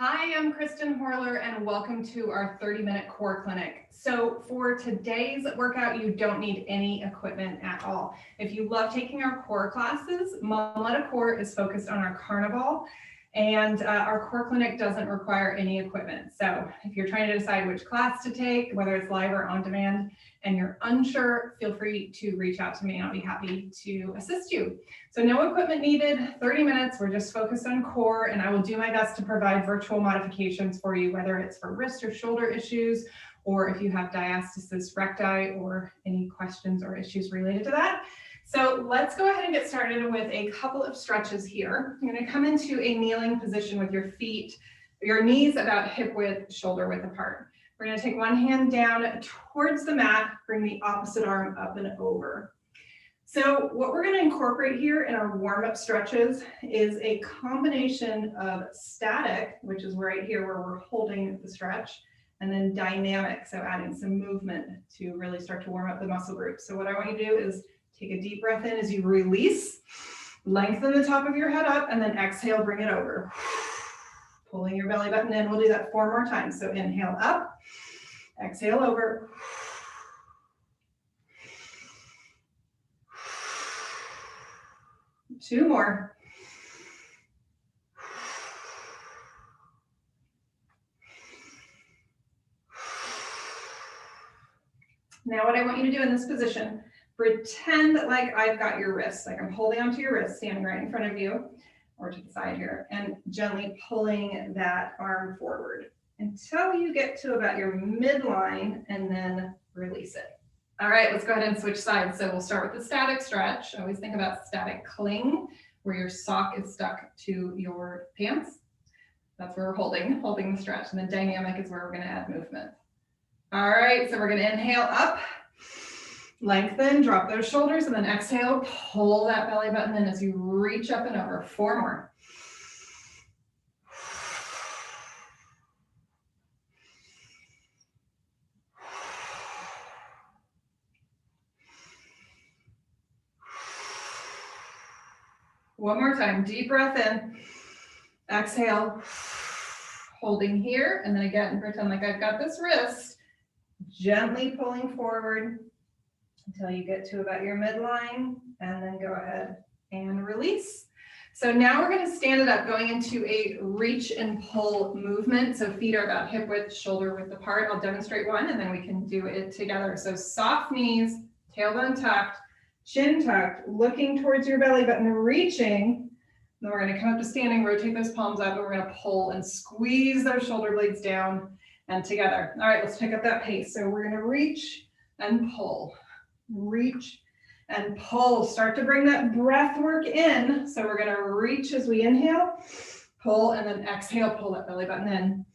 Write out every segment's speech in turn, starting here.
Hi, I'm Kristen Horler and welcome to our 30-minute core clinic. So for today's workout, you don't need any equipment at all. If you love taking our core classes, Mom-Led Core is focused on our carnival, and our core clinic doesn't require any equipment. So if you're trying to decide which class to take, whether it's live or on demand, and you're unsure, feel free to reach out to me and I'll be happy to assist you. So no equipment needed, 30 minutes, we're just focused on core, and I will do my best to provide virtual modifications for you, whether it's for wrist or shoulder issues, or if you have diastasis recti or any questions or issues related to that. So let's go ahead and get started with a couple of stretches here. You're going to come into a kneeling position with your feet, your knees about hip width, shoulder width apart. We're going to take one hand down towards the mat, bring the opposite arm up and over. So what we're going to incorporate here in our warm-up stretches is a combination of static, which is right here where we're holding the stretch, and then dynamic, so adding some movement to really start to warm up the muscle group. So what I want you to do is take a deep breath in as you release, lengthen the top of your head up, and then exhale, bring it over. Pulling your belly button in. We'll do that 4 more times. So inhale up, exhale over. Two more. Now what I want you to do in this position, pretend like I've got your wrist, like I'm holding onto your wrist, standing right in front of you, or to the side here, and gently pulling that arm forward until you get to about your midline and then release it. All right, let's go ahead and switch sides. So we'll start with the static stretch. Always think about static cling, where your sock is stuck to your pants. That's where we're holding the stretch. And then dynamic is where we're going to add movement. All right, so we're going to inhale up, lengthen, drop those shoulders, and then exhale, pull that belly button in as you reach up and over. 4 more. One more time, deep breath in, exhale, holding here, and then again, pretend like I've got this wrist, gently pulling forward until you get to about your midline, and then go ahead and release. So now we're going to stand it up, going into a reach and pull movement. So feet are about hip width, shoulder width apart. I'll demonstrate one, and then we can do it together. So soft knees, tailbone tucked, chin tucked, looking towards your belly button, reaching. Then we're going to come up to standing, rotate those palms up, and we're going to pull and squeeze those shoulder blades down and together. All right, let's pick up that pace. So we're going to reach and pull, reach and pull. Start to bring that breath work in. So we're going to reach as we inhale, pull, and then exhale, pull that belly button in.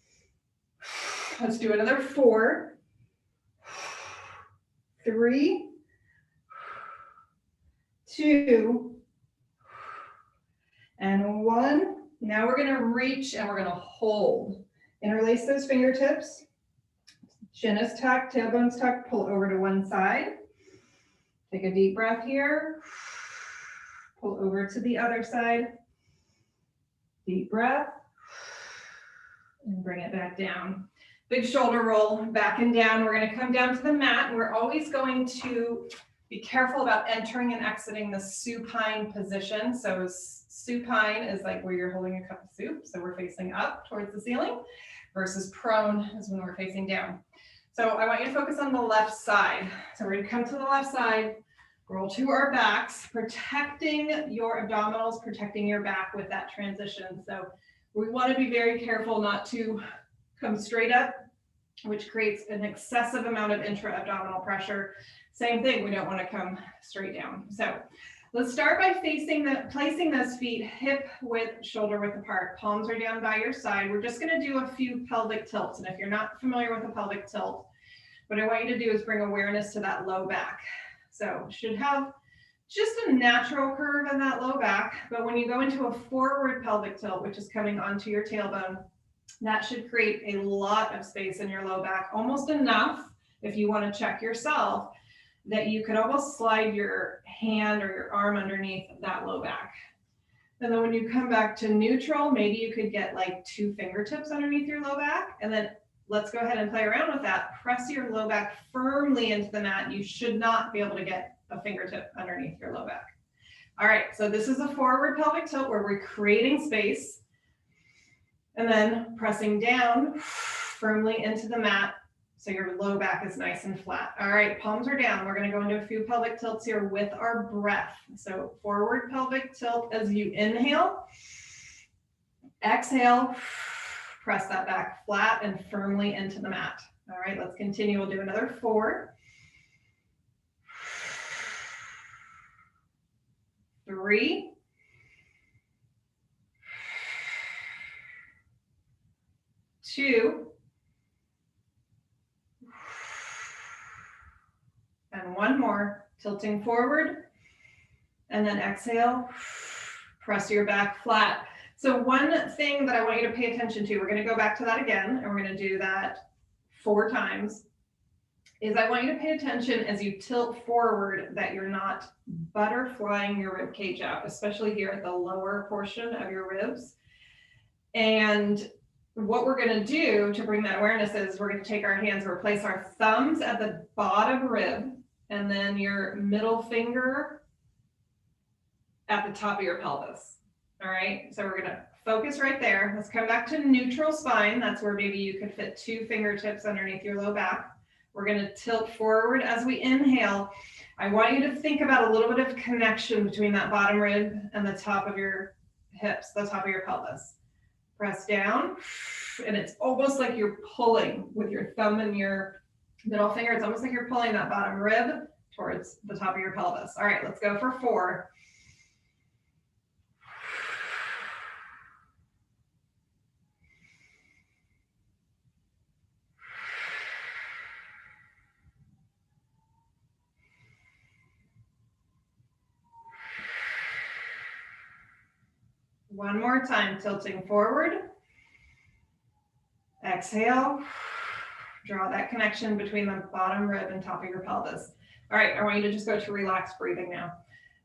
Let's do another 4, 3, 2, and 1. Now we're going to reach and we're going to hold. Interlace those fingertips. Chin is tucked, tailbone's tucked, pull over to one side. Take a deep breath here. Pull over to the other side. Deep breath. And bring it back down. Big shoulder roll, back and down. We're going to come down to the mat. We're always going to be careful about entering and exiting the supine position. So supine is like where you're holding a cup of soup. So we're facing up towards the ceiling, versus prone is when we're facing down. So I want you to focus on the left side. So we're going to come to the left side, roll to our backs, protecting your abdominals, protecting your back with that transition. So we want to be very careful not to come straight up, which creates an excessive amount of intra-abdominal pressure. Same thing, we don't want to come straight down. So let's start by placing those feet hip width, shoulder width apart. Palms are down by your side. We're just going to do a few pelvic tilts. And if you're not familiar with a pelvic tilt, what I want you to do is bring awareness to that low back. So should have just a natural curve in that low back. But when you go into a forward pelvic tilt, which is coming onto your tailbone, that should create a lot of space in your low back, almost enough, if you want to check yourself, that you could almost slide your hand or your arm underneath that low back. And then when you come back to neutral, maybe you could get like 2 fingertips underneath your low back. And then let's go ahead and play around with that. Press your low back firmly into the mat. You should not be able to get a fingertip underneath your low back. All right, so this is a forward pelvic tilt where we're creating space and then pressing down firmly into the mat so your low back is nice and flat. All right, palms are down. We're going to go into a few pelvic tilts here with our breath. So forward pelvic tilt as you inhale. Exhale, press that back flat and firmly into the mat. All right, let's continue. We'll do another 4. 3. 2. And 1 more, tilting forward, and then exhale, press your back flat. So one thing that I want you to pay attention to, we're going to go back to that again, and we're going to do that 4 times, is I want you to pay attention as you tilt forward that you're not butterflying your rib cage out, especially here at the lower portion of your ribs. And what we're going to do to bring that awareness is we're going to take our hands, we'll place our thumbs at the bottom rib, and then your middle finger at the top of your pelvis. All right, so we're going to focus right there. Let's come back to neutral spine. That's where maybe you could fit 2 fingertips underneath your low back. We're going to tilt forward as we inhale. I want you to think about a little bit of connection between that bottom rib and the top of your hips, the top of your pelvis. Press down, and it's almost like you're pulling with your thumb and your middle finger. It's almost like you're pulling that bottom rib towards the top of your pelvis. All right, let's go for 4. 1 more time, tilting forward. Exhale. Draw that connection between the bottom rib and top of your pelvis. All right, I want you to just go to relaxed breathing now.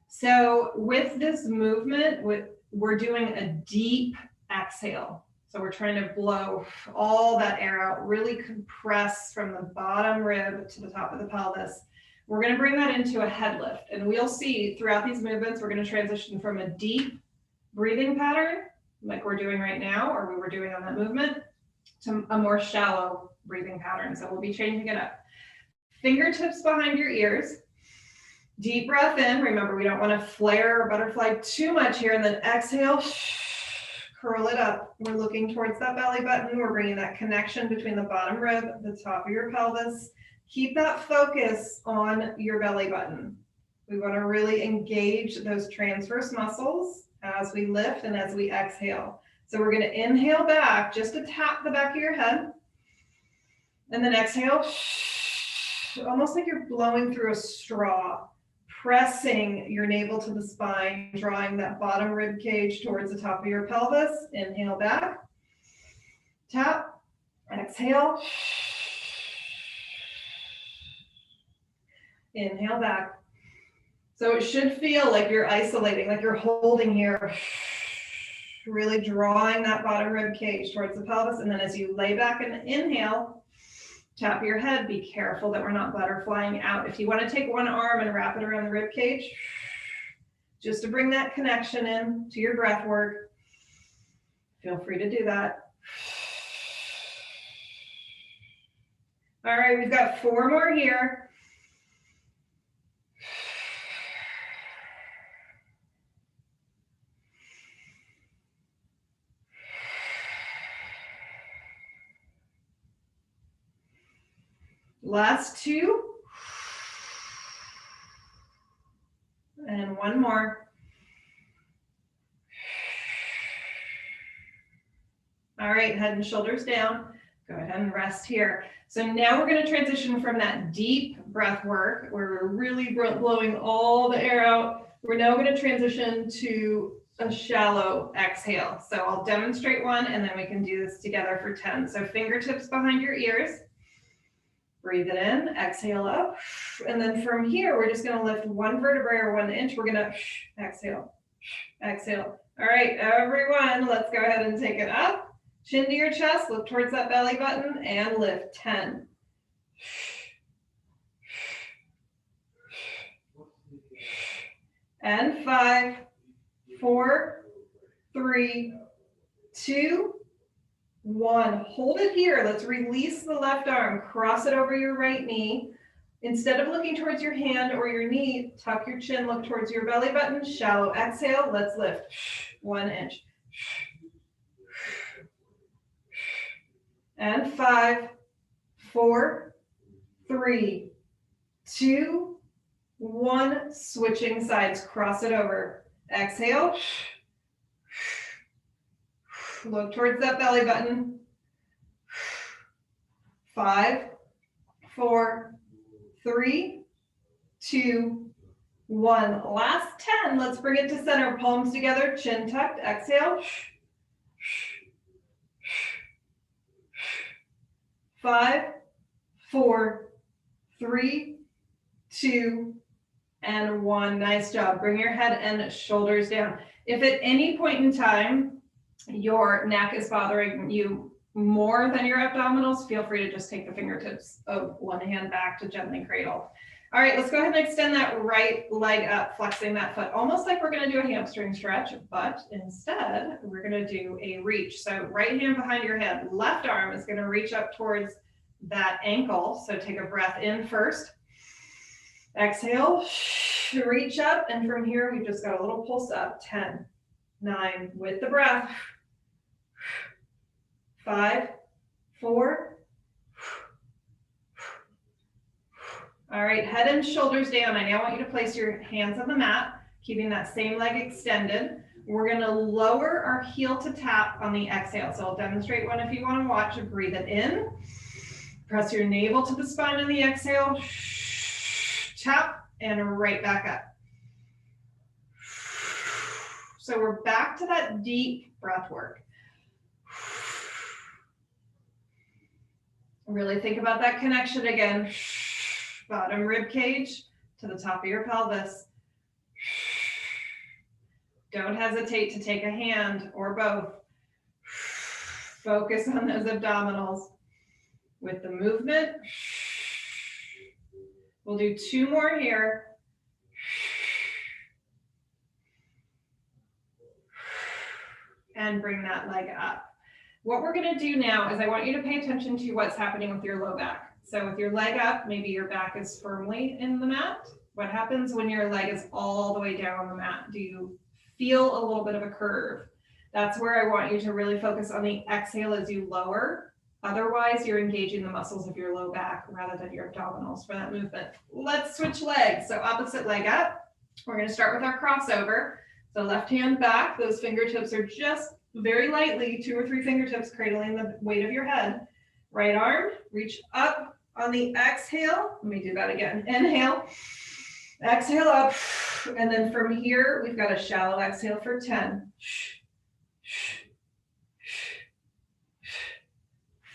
So with this movement, we're doing a deep exhale. So we're trying to blow all that air out, really compress from the bottom rib to the top of the pelvis. We're going to bring that into a head lift. And we'll see throughout these movements, we're going to transition from a deep breathing pattern, like we're doing right now, or we were doing on that movement, to a more shallow breathing pattern. So we'll be changing it up. Fingertips behind your ears. Deep breath in. Remember, we don't want to flare or butterfly too much here. And then exhale, curl it up. We're looking towards that belly button. We're bringing that connection between the bottom rib, the top of your pelvis. Keep that focus on your belly button. We want to really engage those transverse muscles as we lift and as we exhale. So we're going to inhale back just to tap the back of your head. And then exhale, almost like you're blowing through a straw, pressing your navel to the spine, drawing that bottom rib cage towards the top of your pelvis. Inhale back, tap, exhale. Inhale back. So it should feel like you're isolating, like you're holding here, really drawing that bottom rib cage towards the pelvis. And then as you lay back and inhale, tap your head. Be careful that we're not butterflying out. If you want to take one arm and wrap it around the rib cage, just to bring that connection in to your breath work, feel free to do that. All right, we've got 4 more here. Last 2. And 1 more. All right, head and shoulders down. Go ahead and rest here. So now we're going to transition from that deep breath work where we're really blowing all the air out. We're now going to transition to a shallow exhale. So I'll demonstrate one and then we can do this together for 10. So fingertips behind your ears. Breathe it in, exhale up. And then from here, we're just going to lift 1 vertebrae or 1 inch. We're going to exhale, exhale. All right, everyone, let's go ahead and take it up. Chin to your chest, look towards that belly button and lift. 10. And 5, 4, 3, 2, 1. Hold it here. Let's release the left arm. Cross it over your right knee. Instead of looking towards your hand or your knee, tuck your chin, look towards your belly button. Shallow exhale. Let's lift. 1 inch. And 5, 4, 3, 2, 1. Switching sides. Cross it over. Exhale. Look towards that belly button. 5, 4, 3, 2, 1. Last 10. Let's bring it to center. Palms together, chin tucked. Exhale. 5, 4, 3, 2, and 1. Nice job. Bring your head and shoulders down. If at any point in time your neck is bothering you more than your abdominals, feel free to just take the fingertips of one hand back to gently cradle. All right, let's go ahead and extend that right leg up, flexing that foot, almost like we're going to do a hamstring stretch, but instead we're going to do a reach. So right hand behind your head, left arm is going to reach up towards that ankle. So take a breath in first. Exhale, reach up, and from here we've just got a little pulse up. 10, 9, with the breath. 5, 4. All right, head and shoulders down. I now want you to place your hands on the mat, keeping that same leg extended. We're going to lower our heel to tap on the exhale. So I'll demonstrate one if you want to watch. Breathe it in. Press your navel to the spine on the exhale. Tap and right back up. So we're back to that deep breath work. Really think about that connection again. Bottom rib cage to the top of your pelvis. Don't hesitate to take a hand or both. Focus on those abdominals. With the movement, we'll do 2 more here. And bring that leg up. What we're going to do now is I want you to pay attention to what's happening with your low back. So with your leg up, maybe your back is firmly in the mat. What happens when your leg is all the way down on the mat? Do you feel a little bit of a curve? That's where I want you to really focus on the exhale as you lower. Otherwise, you're engaging the muscles of your low back rather than your abdominals for that movement. Let's switch legs. So opposite leg up. We're going to start with our crossover. So left hand back. Those fingertips are just very lightly, 2 or 3 fingertips cradling the weight of your head. Right arm, reach up on the exhale. Let me do that again. Inhale, exhale up. And then from here, we've got a shallow exhale for 10.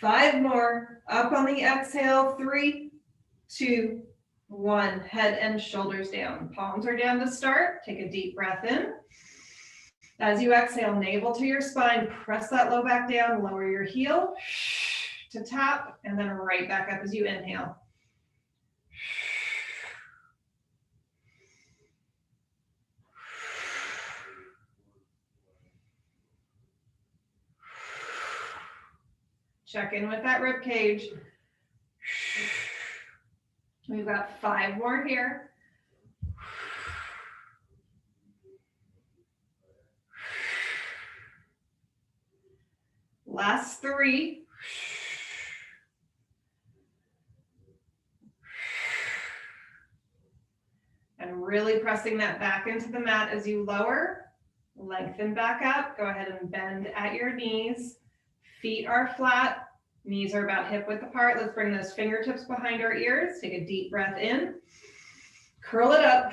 5 more. Up on the exhale. 3, 2, 1. Head and shoulders down. Palms are down to start. Take a deep breath in. As you exhale, navel to your spine, press that low back down, lower your heel to tap, and then right back up as you inhale. Check in with that rib cage. We've got 5 more here. Last 3. And really pressing that back into the mat as you lower. Lengthen back up. Go ahead and bend at your knees. Feet are flat. Knees are about hip width apart. Let's bring those fingertips behind our ears. Take a deep breath in. Curl it up.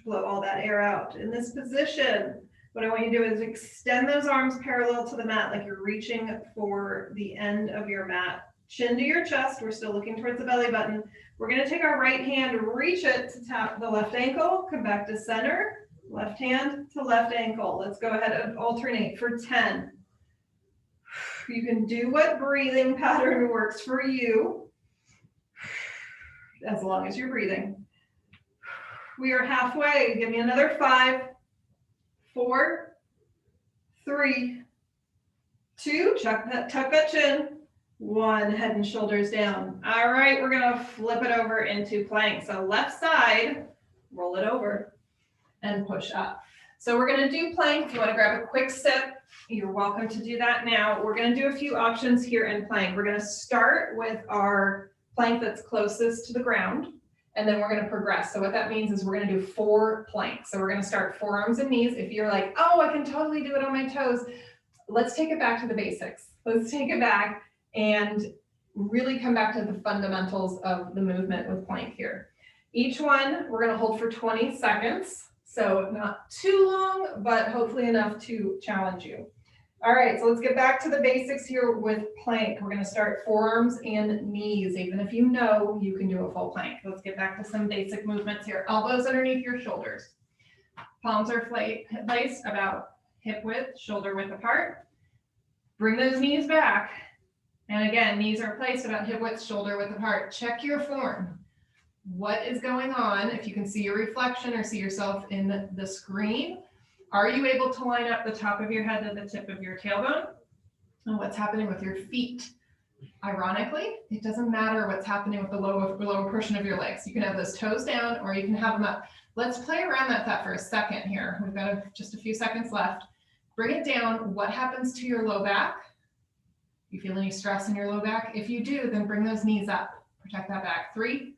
Blow all that air out. In this position, what I want you to do is extend those arms parallel to the mat like you're reaching for the end of your mat. Chin to your chest. We're still looking towards the belly button. We're going to take our right hand, reach it to tap the left ankle, come back to center, Left hand to left ankle. Let's go ahead and alternate for 10. You can do what breathing pattern works for you, as long as you're breathing. We are halfway. Give me another 5, 4, 3, 2, tuck that chin. 1, head and shoulders down. All right, we're gonna flip it over into plank. So left side, roll it over and push up. So we're gonna do plank. If you wanna grab a quick sip, you're welcome to do that now. We're gonna do a few options here in plank. We're gonna start with our plank that's closest to the ground, and then we're gonna progress. So what that means is we're gonna do 4 planks. So we're gonna start forearms and knees. If you're like, oh, I can totally do it on my toes, let's take it back to the basics. Let's take it back and really come back to the fundamentals of the movement with plank here. Each one, we're gonna hold for 20 seconds. So not too long, but hopefully enough to challenge you. All right, so let's get back to the basics here with plank. We're gonna start forearms and knees, even if you know you can do a full plank. Let's get back to some basic movements here. Elbows underneath your shoulders. Palms are placed about hip width, shoulder width apart. Bring those knees back. And again, knees are placed about hip width, shoulder width apart. Check your form. What is going on? If you can see your reflection or see yourself in the screen, are you able to line up the top of your head to the tip of your tailbone? And what's happening with your feet? Ironically, it doesn't matter what's happening with the lower portion of your legs. You can have those toes down or you can have them up. Let's play around that thought for a second here. We've got just a few seconds left. Bring it down. What happens to your low back? You feel any stress in your low back? If you do, then bring those knees up. Protect that back. 3,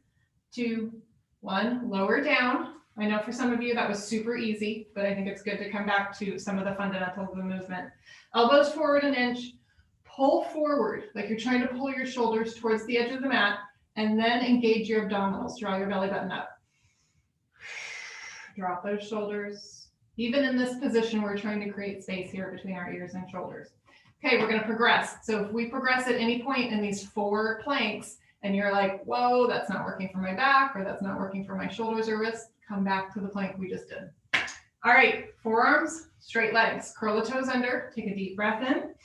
2, 1. Lower down. I know for some of you that was super easy, but I think it's good to come back to some of the fundamentals of the movement. Elbows forward an inch. Pull forward like you're trying to pull your shoulders towards the edge of the mat, and then engage your abdominals. Draw your belly button up. Drop those shoulders. Even in this position, we're trying to create space here between our ears and shoulders. Okay, we're going to progress. So if we progress at any point in these 4 planks and you're like, whoa, that's not working for my back or that's not working for my shoulders or wrists, come back to the plank we just did. All right, forearms, straight legs. Curl the toes under. Take a deep breath in.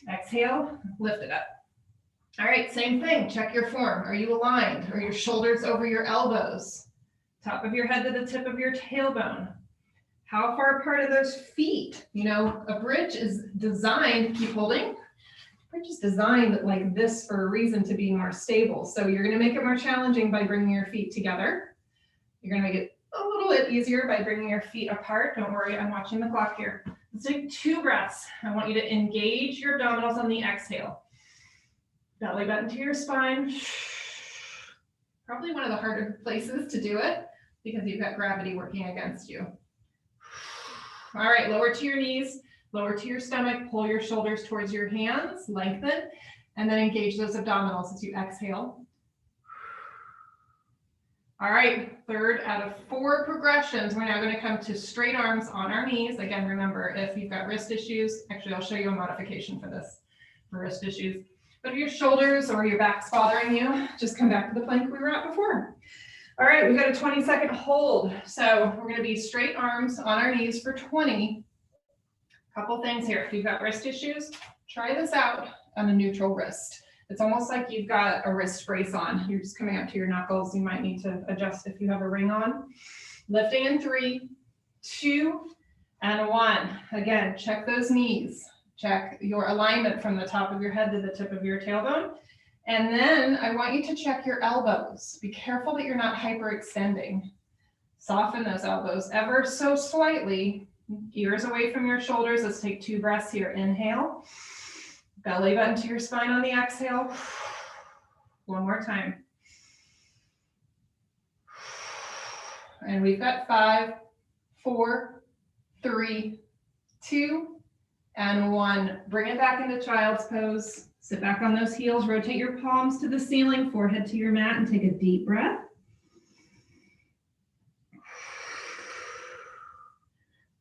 Exhale, lift it up. All right, same thing. Check your form. Are you aligned? Are your shoulders over your elbows? Top of your head to the tip of your tailbone. How far apart are those feet? You know, a bridge is designed, keep holding. A bridge is designed like this for a reason, to be more stable. So you're going to make it more challenging by bringing your feet together. You're going to make it a little bit easier by bringing your feet apart. Don't worry, I'm watching the clock here. Let's take 2 breaths. I want you to engage your abdominals on the exhale. Belly button to your spine. Probably one of the harder places to do it because you've got gravity working against you. All right, lower to your knees, lower to your stomach, pull your shoulders towards your hands, lengthen, and then engage those abdominals as you exhale. All right, 3rd out of 4 progressions, we're now going to come to straight arms on our knees. Again, remember, if you've got wrist issues, actually, I'll show you a modification for this, for wrist issues. But if your shoulders or your back's bothering you, just come back to the plank we were at before. All right, we've got a 20-second hold. So we're going to be straight arms on our knees for 20. Couple things here. If you've got wrist issues, try this out on a neutral wrist. It's almost like you've got a wrist brace on. You're just coming up to your knuckles. You might need to adjust if you have a ring on. Lifting in 3, 2, and 1. Again, check those knees. Check your alignment from the top of your head to the tip of your tailbone. And then I want you to check your elbows. Be careful that you're not hyperextending. Soften those elbows ever so slightly. Ears away from your shoulders. Let's take 2 breaths here. Inhale. Belly button to your spine on the exhale. One more time. And we've got 5, 4, 3, 2, and 1. Bring it back into child's pose. Sit back on those heels. Rotate your palms to the ceiling, forehead to your mat, and take a deep breath.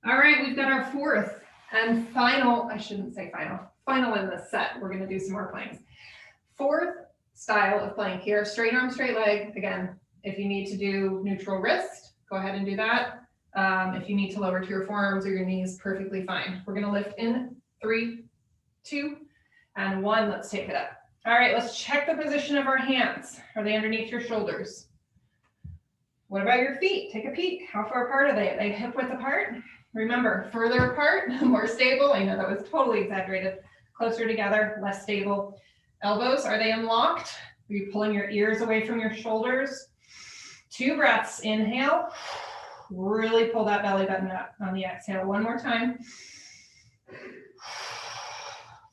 All right, we've got our 4th and final, I shouldn't say final in this set. We're going to do some more planks. 4th style of plank here, straight arm, straight leg. Again, if you need to do neutral wrist, go ahead and do that. If you need to lower to your forearms or your knees, perfectly fine. We're gonna lift in 3, 2, and 1. Let's take it up. All right, let's check the position of our hands. Are they underneath your shoulders? What about your feet? Take a peek. How far apart are they? Are they hip width apart? Remember, further apart, more stable. I know that was totally exaggerated. Closer together, less stable. Elbows, are they unlocked? Are you pulling your ears away from your shoulders? 2 breaths. Inhale. Really pull that belly button up on the exhale. 1 more time.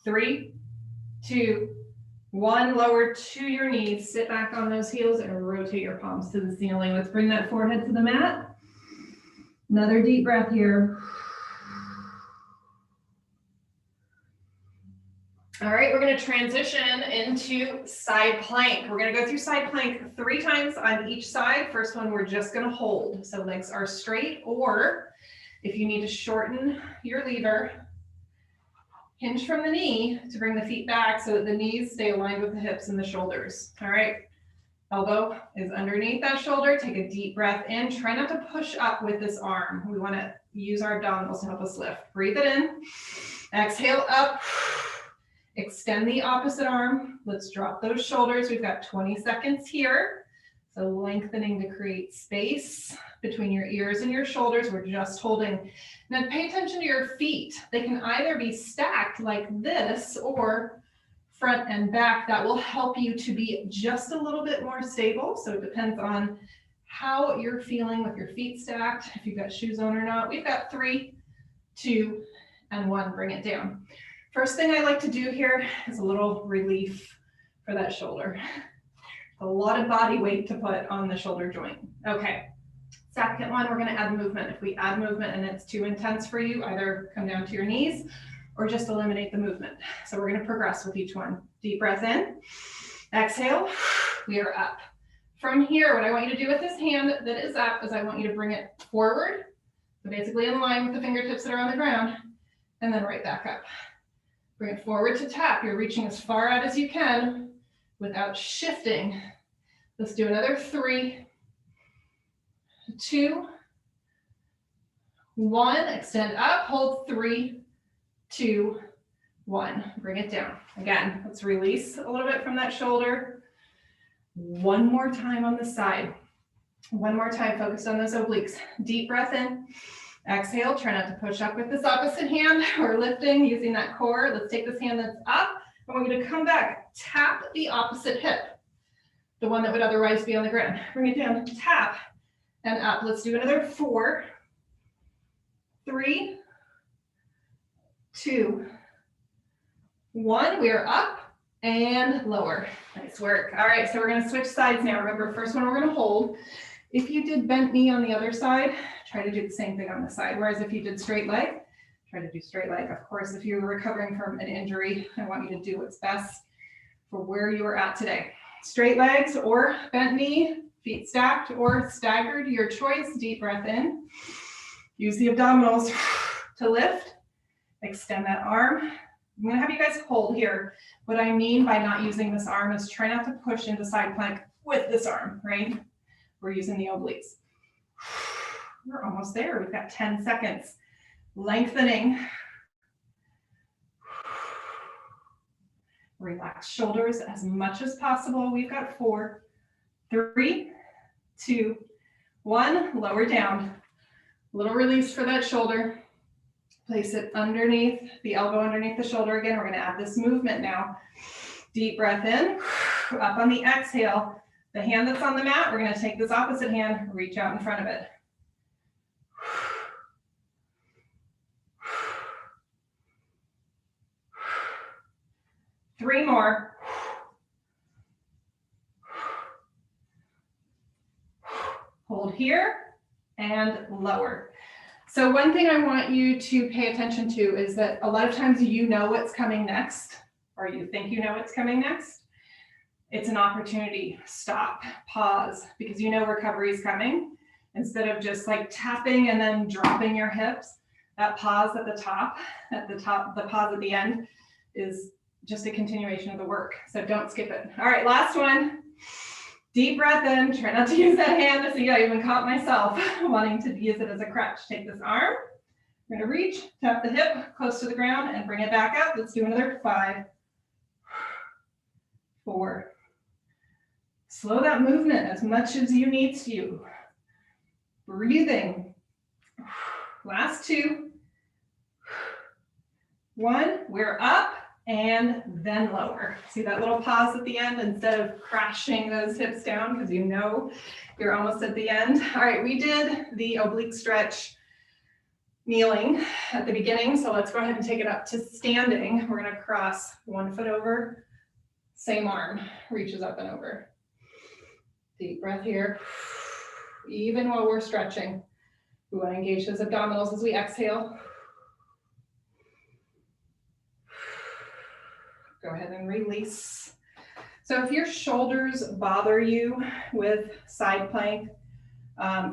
3, 2, 1. Lower to your knees. Sit back on those heels and rotate your palms to the ceiling. Let's bring that forehead to the mat. Another deep breath here. All right, we're going to transition into side plank. We're going to go through side plank 3 times on each side. First one, we're just going to hold. So legs are straight, or if you need to shorten your lever, hinge from the knee to bring the feet back so that the knees stay aligned with the hips and the shoulders. All right, elbow is underneath that shoulder. Take a deep breath in. Try not to push up with this arm. We want to use our abdominals to help us lift. Breathe it in. Exhale up. Extend the opposite arm. Let's drop those shoulders. We've got 20 seconds here. So lengthening to create space between your ears and your shoulders. We're just holding. Now pay attention to your feet. They can either be stacked like this or front and back. That will help you to be just a little bit more stable. So it depends on how you're feeling with your feet stacked, if you've got shoes on or not. We've got 3, 2, and 1. Bring it down. First thing I like to do here is a little relief for that shoulder. A lot of body weight to put on the shoulder joint. Okay, second one, we're gonna add movement. If we add movement and it's too intense for you, either come down to your knees or just eliminate the movement. So we're gonna progress with each one. Deep breath in, exhale, we are up. From here, what I want you to do with this hand that is up is I want you to bring it forward, so basically in line with the fingertips that are on the ground, and then right back up. Bring it forward to tap. You're reaching as far out as you can without shifting. Let's do another 3, 2, 1. Extend up, hold 3, 2, 1. Bring it down. Again, let's release a little bit from that shoulder. 1 more time on the side. 1 more time, focused on those obliques. Deep breath in. Exhale, try not to push up with this opposite hand. We're lifting using that core. Let's take this hand that's up. I want you to come back, tap the opposite hip, the one that would otherwise be on the ground. Bring it down, tap, and up. Let's do another 4, 3, 2, 1. We are up and lower. Nice work. All right, so we're going to switch sides now. Remember, first one we're going to hold. If you did bent knee on the other side, try to do the same thing on the side. Whereas if you did straight leg, try to do straight leg. Of course, if you're recovering from an injury, I want you to do what's best for where you are at today. Straight legs or bent knee, feet stacked or staggered, your choice. Deep breath in. Use the abdominals to lift. Extend that arm. I'm going to have you guys hold here. What I mean by not using this arm is try not to push into side plank with this arm, right? We're using the obliques. We're almost there. We've got 10 seconds. Lengthening. Relax shoulders as much as possible. We've got 4, 3, 2, 1. Lower down. Little release for that shoulder. Place it underneath the elbow, underneath the shoulder. Again, we're going to add this movement now. Deep breath in. Up on the exhale. The hand that's on the mat, we're going to take this opposite hand, reach out in front of it. 3 more. Hold here and lower. So one thing I want you to pay attention to is that a lot of times you know what's coming next, or you think you know what's coming next. It's an opportunity. Stop, pause, because you know recovery is coming. Instead of just like tapping and then dropping your hips, that pause at the top, the pause at the end is just a continuation of the work. So don't skip it. All right, last one. Deep breath in, try not to use that hand. See, I even caught myself wanting to use it as a crutch. Take this arm, we're gonna reach, tap the hip close to the ground and bring it back up. Let's do another 5, 4. Slow that movement as much as you need to. Breathing. Last 2. 1, we're up and then lower. See that little pause at the end instead of crashing those hips down because you know you're almost at the end. All right, we did the oblique stretch kneeling at the beginning, so let's go ahead and take it up to standing. We're gonna cross 1 foot over, same arm, reaches up and over. Deep breath here. Even while we're stretching, we wanna engage those abdominals as we exhale. Go ahead and release. So if your shoulders bother you with side plank,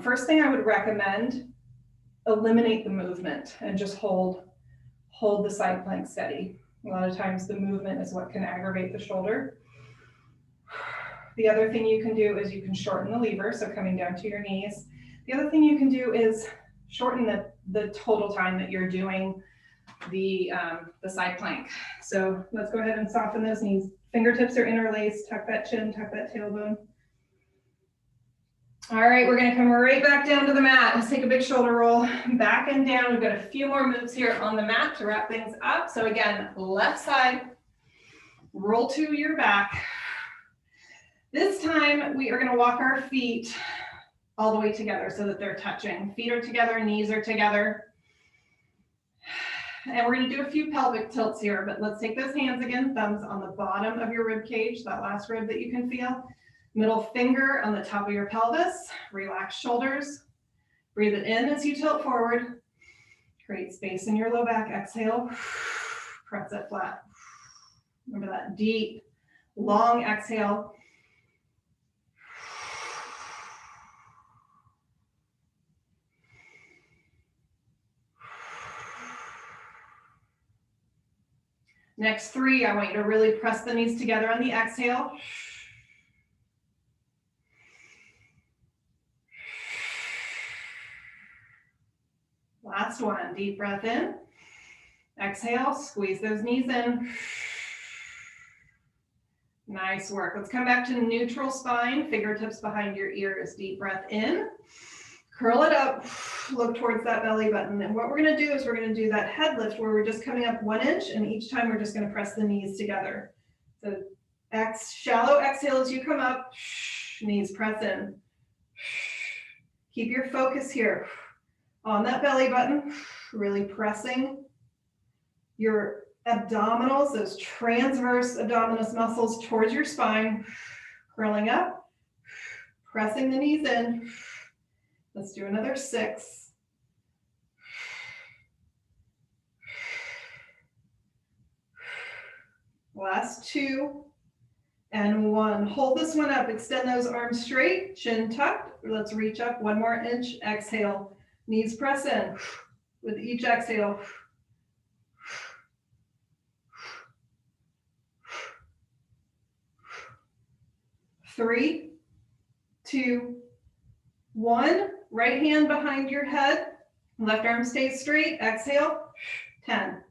first thing I would recommend, eliminate the movement and just hold the side plank steady. A lot of times the movement is what can aggravate the shoulder. The other thing you can do is you can shorten the lever, so coming down to your knees. The other thing you can do is shorten the total time that you're doing the side plank. So let's go ahead and soften those knees. Fingertips are interlaced, tuck that chin, tuck that tailbone. All right, we're gonna come right back down to the mat. Let's take a big shoulder roll, back and down. We've got a few more moves here on the mat to wrap things up. So again, left side, roll to your back. This time we are gonna walk our feet all the way together so that they're touching. Feet are together, knees are together. And we're gonna do a few pelvic tilts here, but let's take those hands again, thumbs on the bottom of your rib cage, that last rib that you can feel. Middle finger on the top of your pelvis, relax shoulders. Breathe it in as you tilt forward. Create space in your low back, exhale. Press it flat. Remember that deep, long exhale. Next 3, I want you to really press the knees together on the exhale. Last one, deep breath in. Exhale, squeeze those knees in. Nice work. Let's come back to neutral spine, fingertips behind your ears. Deep breath in. Curl it up, look towards that belly button. And what we're gonna do is we're gonna do that head lift where we're just coming up 1 inch, and each time we're just gonna press the knees together. So shallow exhale as you come up, knees press in. Keep your focus here on that belly button, really pressing your abdominals, those transverse abdominis muscles towards your spine, curling up, pressing the knees in. Let's do another 6. Last 2 and 1. Hold this one up, extend those arms straight, chin tucked. Let's reach up 1 more inch, exhale. Knees press in with each exhale. Three, 2, 1. Right hand behind your head. Left arm stays straight. Exhale. 10.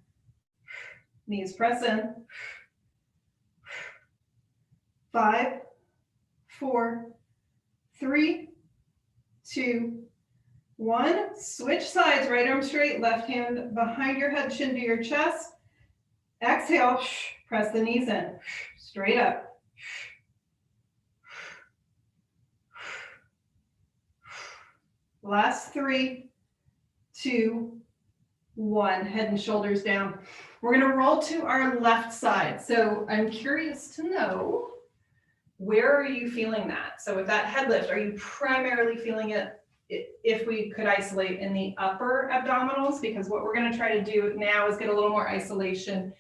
Knees press in. 5, 4, 3, 2, 1. Switch sides. Right arm straight. Left hand behind your head, chin to your chest. Exhale. Press the knees in. Straight up. Last 3, 2, 1. Head and shoulders down. We're going to roll to our left side. So I'm curious to know, where are you feeling that? So with that head lift, are you primarily feeling it, if we could isolate, in the upper abdominals? Because what we're going to try to do now is get a little more isolation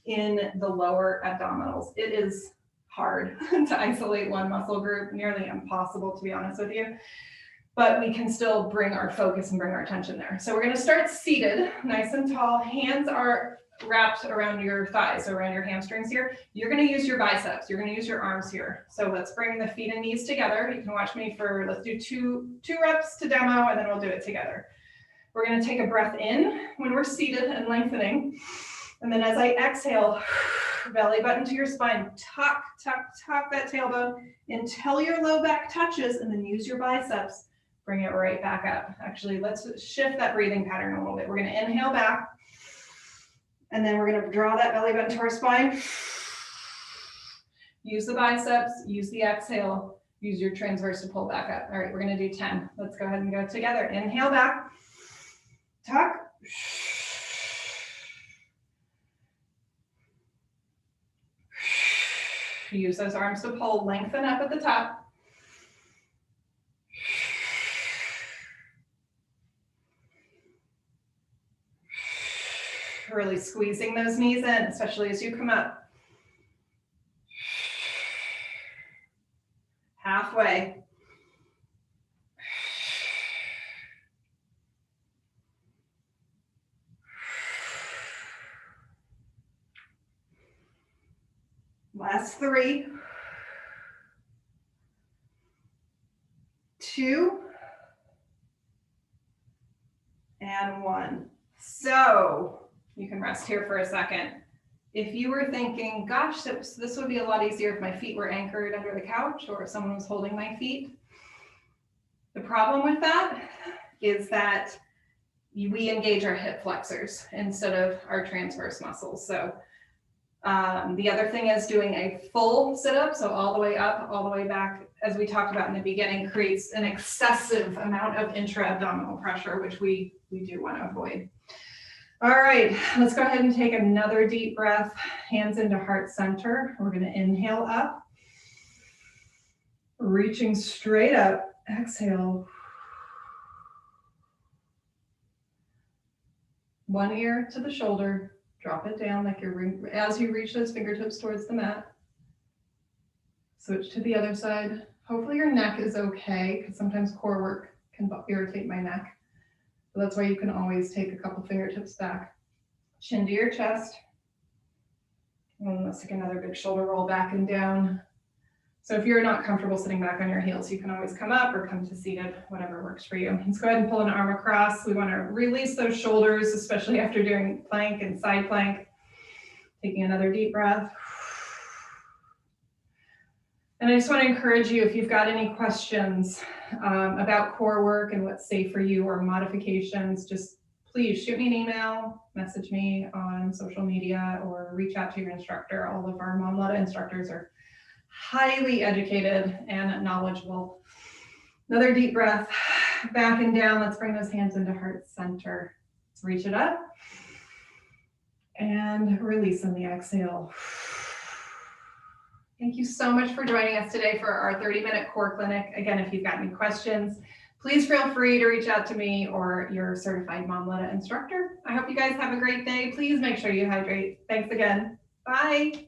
in the lower abdominals. It is hard to isolate one muscle group, nearly impossible, to be honest with you. But we can still bring our focus and bring our attention there. So we're going to start seated, nice and tall. Hands are wrapped around your thighs, so around your hamstrings here. You're going to use your biceps. You're going to use your arms here. So let's bring the feet and knees together. You can watch me for, let's do two reps to demo, and then we'll do it together. We're going to take a breath in when we're seated and lengthening. And then as I exhale, belly button to your spine, tuck, tuck, tuck that tailbone until your low back touches, and then use your biceps. Bring it right back up. Actually, let's shift that breathing pattern a little bit. We're going to inhale back, and then we're going to draw that belly button to our spine. Use the biceps, use the exhale, use your transverse to pull back up. All right, we're going to do 10. Let's go ahead and go together. Inhale back, tuck. Use those arms to pull, lengthen up at the top. Really squeezing those knees in, especially as you come up. Halfway. Last 3, 2, and 1. So you can rest here for a second. If you were thinking, gosh, this would be a lot easier if my feet were anchored under the couch or if someone was holding my feet. The problem with that is that we engage our hip flexors instead of our transverse muscles. So the other thing is doing a full sit-up, so all the way up, all the way back, as we talked about in the beginning, creates an excessive amount of intra-abdominal pressure, which we do want to avoid. All right, let's go ahead and take another deep breath, hands into heart center. We're going to inhale up, reaching straight up, exhale. One ear to the shoulder. Drop it down like you're, as you reach those fingertips towards the mat. Switch to the other side. Hopefully your neck is okay, because sometimes core work can irritate my neck. So that's why you can always take a couple fingertips back. Chin to your chest. And let's take another big shoulder roll back and down. So if you're not comfortable sitting back on your heels, you can always come up or come to seated, whatever works for you. Let's go ahead and pull an arm across. We want to release those shoulders, especially after doing plank and side plank. Taking another deep breath. And I just want to encourage you, if you've got any questions about core work and what's safe for you or modifications, just please shoot me an email, message me on social media, or reach out to your instructor. All of our Mom-Letta instructors are highly educated and knowledgeable. Another deep breath, back and down. Let's bring those hands into heart center. Let's reach it up and release on the exhale. Thank you so much for joining us today for our 30-minute core clinic. Again, if you've got any questions, please feel free to reach out to me or your certified Mom-Letta instructor. I hope you guys have a great day. Please make sure you hydrate. Thanks again. Bye.